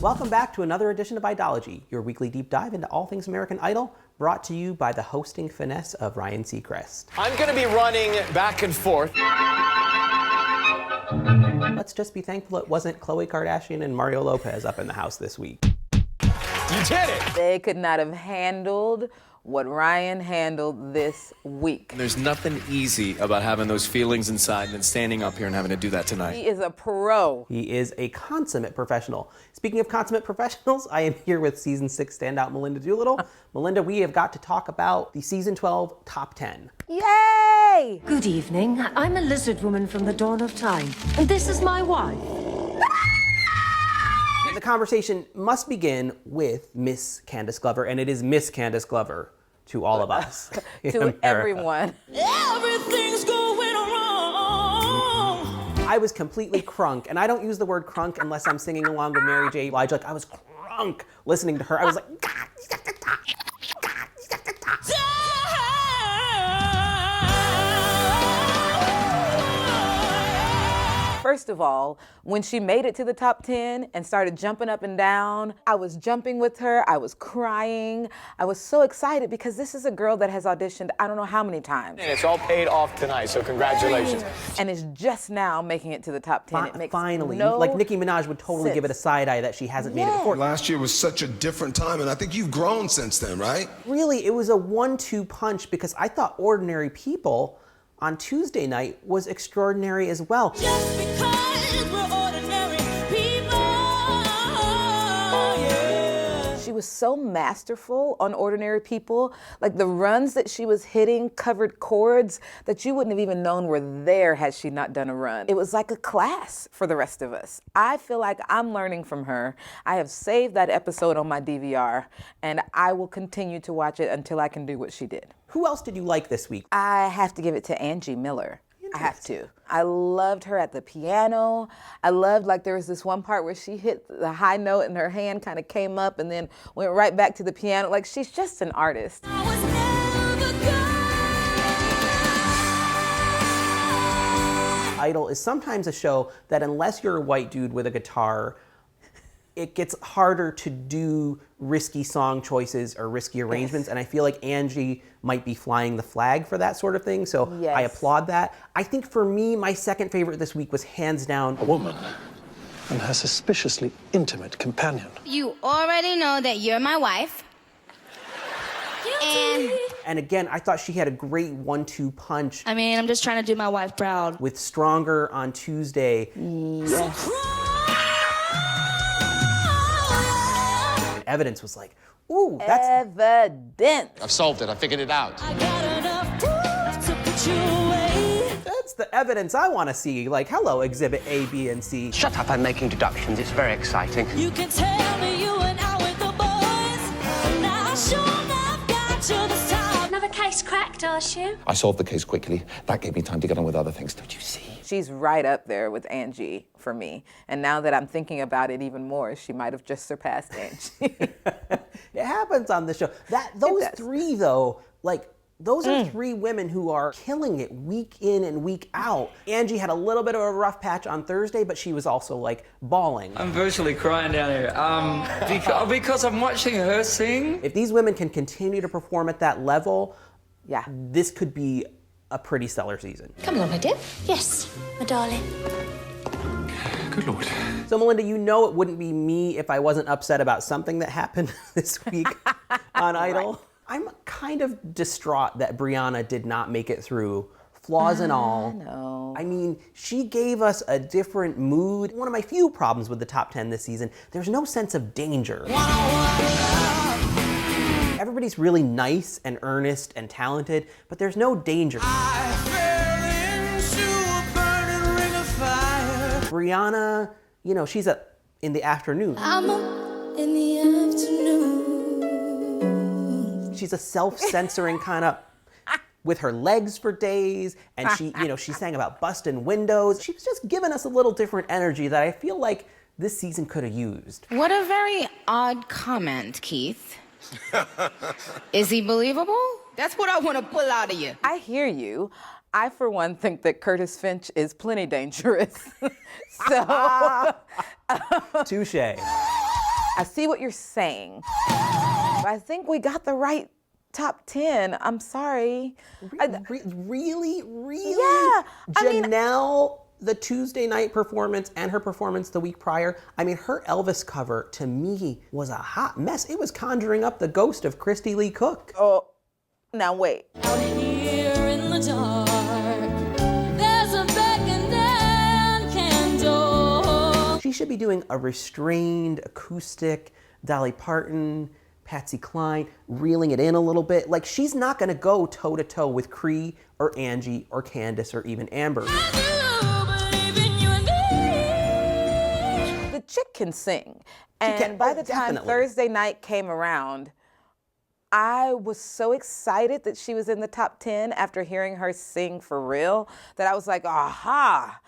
Welcome back to another edition of Idology, your weekly deep dive into all things American Idol, brought to you by the hosting finesse of Ryan Seacrest. I'm going to be running back and forth. Let's just be thankful it wasn't Khloe Kardashian and Mario Lopez up in the house this week. You did it! They could not have handled what Ryan handled this week. There's nothing easy about having those feelings inside than standing up here and having to do that tonight. He is a pro. He is a consummate professional. Speaking of consummate professionals, I am here with Season 6 standout Melinda Doolittle. Melinda, we have got to talk about the Season 12 Top 10. Yay! Good evening. I'm a lizard woman from the dawn of time, and this is my wife. The conversation must begin with Miss Candice Glover, and it is Miss Candice Glover to all of us. To everyone. Everything's going wrong. I was completely crunk, and I don't use the word crunk unless I'm singing along with Mary J. Blige. Like, I was crunk listening to her. I was like, God, First of all, when she made it to the top 10 and started jumping up and down, I was jumping with her, I was crying. I was so excited because this is a girl that has auditioned I don't know how many times. And it's all paid off tonight, so congratulations. And is just now making it to the top 10. It makes finally. no Like Nicki Minaj would totally sense. give it a side eye that she hasn't made it before. Last year was such a different time, and I think you've grown since then, right? Really, it was a 1-2 punch because I thought Ordinary People on Tuesday night was extraordinary as well. Just because we're ordinary people, yeah. She was so masterful on Ordinary People. Like the runs that she was hitting covered chords that you wouldn't have even known were there had she not done a run. It was like a class for the rest of us. I feel like I'm learning from her. I have saved that episode on my DVR, and I will continue to watch it until I can do what she did. Who else did you like this week? I have to give it to Angie Miller. I have to. I loved her at the piano. I loved, like, there was this one part where she hit the high note and her hand kind of came up and then went right back to the piano. Like, she's just an artist. I was never Idol is sometimes a show that unless you're a white dude with a guitar, it gets harder to do risky song choices or risky arrangements, and I feel like Angie might be flying the flag for that sort of thing, so Yes. I applaud that. I think for me, my second favorite this week was hands down A woman and her suspiciously intimate companion. You already know that you're my wife. And again, I thought she had a great 1-2 punch I mean, I'm just trying to do my wife proud. with Stronger on Tuesday. Evidence was like, ooh, that's Evidence. I've solved it. I figured it out. I got enough proof to put you away. that's the evidence I want to see. Like, hello, Exhibit A, B, and C. Shut up. I'm making deductions. It's very exciting. You can tell me you went out with the boys. Now sure enough got you this time. Another case cracked, Arshu. I solved the case quickly. That gave me time to get on with other things. Don't you see? She's right up there with Angie for me. And now that I'm thinking about it even more, she might have just surpassed Angie. It happens on the show. Those does. three, though, like, those are three women who are killing it week in and week out. Angie had a little bit of a rough patch on Thursday, but she was also, like, bawling. I'm virtually crying down here. Because I'm watching her sing. If these women can continue to perform at that level, Yeah. this could be a pretty stellar season. Come along, my dear. Yes, my darling. Good Lord. So, Melinda, you know it wouldn't be me if I wasn't upset about something that happened this week on Idol. I'm kind of distraught that Brianna did not make it through, flaws and all. No. I mean, she gave us a different mood. One of my few problems with the top 10 this season, there's no sense of danger. Everybody's really nice and earnest and talented, but there's no danger. Brianna, you know, she's in the afternoon. I'm up in the afternoon. She's a self-censoring kind of with her legs for days, and she sang about busting windows. She was just giving us a little different energy that I feel like this season could have used. What a very odd comment, Keith. Is he believable? That's what I want to pull out of you. I hear you. I, for one, think that Curtis Finch is plenty dangerous. So, Touche. I see what you're saying, but I think we got the right top 10. I'm sorry. Really? Yeah. Janelle, the Tuesday night performance and her performance the week prior, I mean, her Elvis cover to me was a hot mess. It was conjuring up the ghost of Christy Lee Cook. Oh, now wait. Out here in the dark, there's a beckoning candle. She should be doing a restrained acoustic Dolly Parton, Patsy Cline, reeling it in a little bit. Like, she's not gonna go toe to toe with Kree or Angie or Candice or even Amber. The chick can sing. And by the time Thursday night came around, I was so excited that she was in the top 10 after hearing her sing for real that I was like, aha,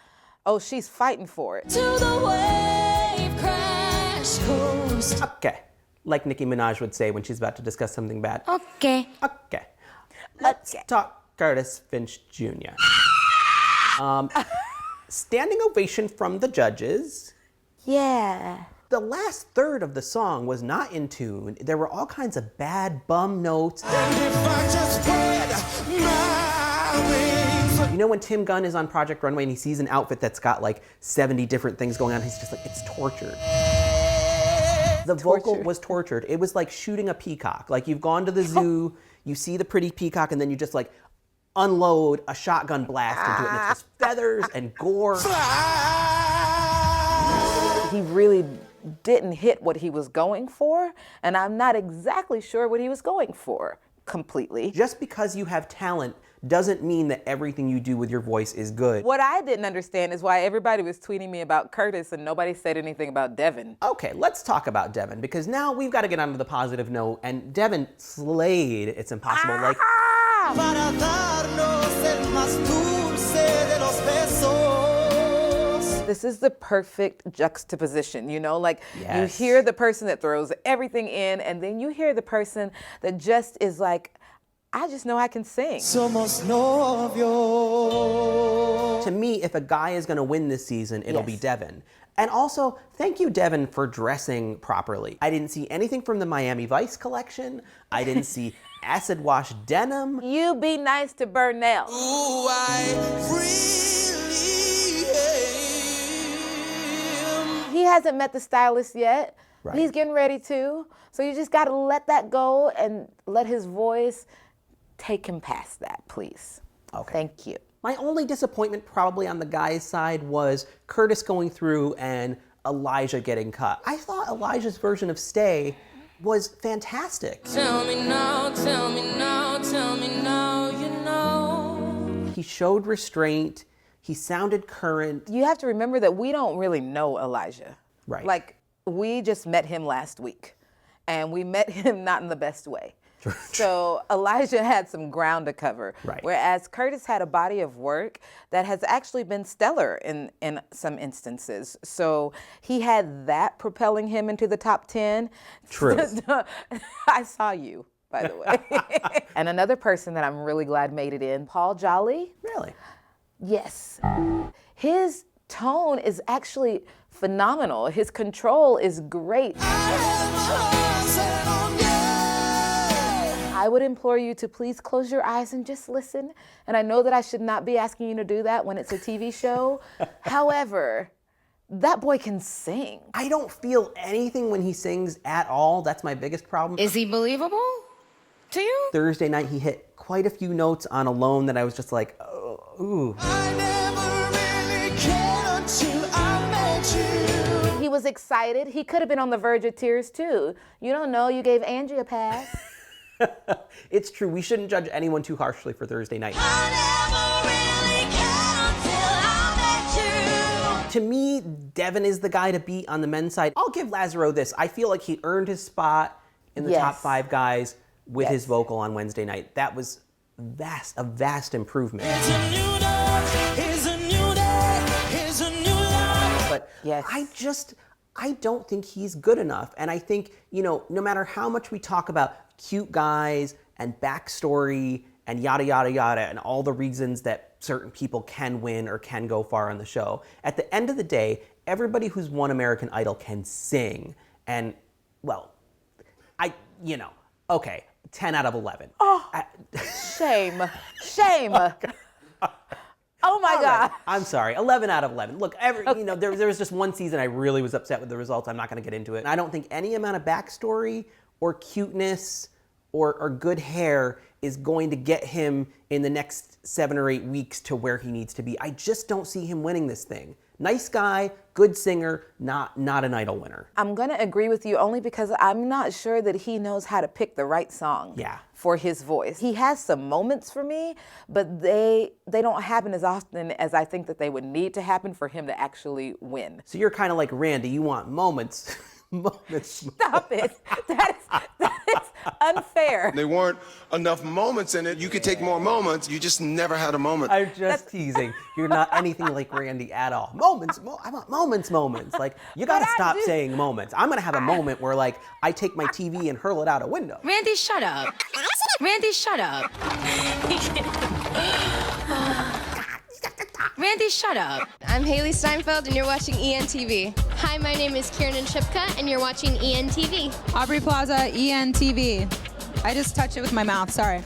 oh, she's fighting for it. To the wave crash coast. Okay. Like Nicki Minaj would say when she's about to discuss something bad. Okay. Okay. Let's talk Curtis Finch Jr. Standing ovation from the judges. Yeah. The last third of the song was not in tune. There were all kinds of bad bum notes. You know when Tim Gunn is on Project Runway and he sees an outfit that's got like 70 different things going on, he's just like, it's tortured. The vocal was tortured. It was like shooting a peacock. Like, you've gone to the zoo, you see the pretty peacock, and then you just like unload a shotgun blast into it, and it's just feathers and gore. He really didn't hit what he was going for, and I'm not exactly sure what he was going for completely. Just because you have talent doesn't mean that everything you do with your voice is good. What I didn't understand is why everybody was tweeting me about Curtis and nobody said anything about Devin. Okay, let's talk about Devin, because now we've got to get onto the positive note, and Devin slayed It's Impossible. Like, this is the perfect juxtaposition, you know? Like, yes. You hear the person that throws everything in, and then you hear the person that just is like, I just know I can sing. To me, if a guy is going to win this season, it'll be Devin. And also, thank you, Devin, for dressing properly. I didn't see anything from the Miami Vice collection. I didn't see acid wash denim. You be nice to Burnell. Ooh, I really am. He hasn't met the stylist yet. Right. He's getting ready to. So you just got to let that go and let his voice take him past that, please. Okay. Thank you. My only disappointment probably on the guy's side was Curtis going through and Elijah getting cut. I thought Elijah's version of Stay was fantastic. Tell me now, tell me now, tell me now, you know. He showed restraint. He sounded current. You have to remember that we don't really know Elijah. Right. Like, we just met him last week, and we met him not in the best way. So Elijah had some ground to cover, Right. Whereas Curtis had a body of work that has actually been stellar in some instances. So he had that propelling him into the top 10. True. I saw you, by the way. And another person that I'm really glad made it in, Paul Jolly. Really? Yes. His tone is actually phenomenal. His control is great. I would implore you to please close your eyes and just listen. And I know that I should not be asking you to do that when it's a TV show. However, that boy can sing. I don't feel anything when he sings at all. That's my biggest problem. Is he believable to you? Thursday night, he hit quite a few notes on Alone that I was just like, oh, ooh. I never really cared until I met you. He was excited. He could have been on the verge of tears too. You don't know, you gave Angie a pass. It's true. We shouldn't judge anyone too harshly for Thursday night. I never really cared until I met you. To me, Devin is the guy to beat on the men's side. I'll give Lazaro this. I feel like he earned his spot in the top 5 guys with his vocal on Wednesday night. That was a vast improvement. It's a new day, it's a new day, it's a new life. But I don't think he's good enough. And I think, no matter how much we talk about cute guys and backstory and yada, yada, yada, and all the reasons that certain people can win or can go far on the show, at the end of the day, everybody who's won American Idol can sing. And well, okay, 10 out of 11. Oh, shame. Shame. Oh my God. I'm sorry, 11 out of 11. Look, there was just one season I really was upset with the results. I'm not going to get into it. And I don't think any amount of backstory or cuteness or good hair is going to get him in the next 7 or 8 weeks to where he needs to be. I just don't see him winning this thing. Nice guy, good singer, not an Idol winner. I'm gonna agree with you only because I'm not sure that he knows how to pick the right song for his voice. He has some moments for me, but they don't happen as often as I think that they would need to happen for him to actually win. So you're kind of like Randy, you want moments. Stop it. That is unfair. There weren't enough moments in it. You could take more moments. You just never had a moment. I'm just teasing. You're not anything like Randy at all. Moments. I want moments. Like, you gotta stop saying moments. I'm gonna have a moment where, like, I take my TV and hurl it out a window. Randy, shut up. Randy, shut up. Randy, shut up. I'm Haley Steinfeld, and you're watching ENTV. Hi, my name is Kieran Shipka, and you're watching ENTV. Aubrey Plaza, ENTV. I just touched it with my mouth, sorry.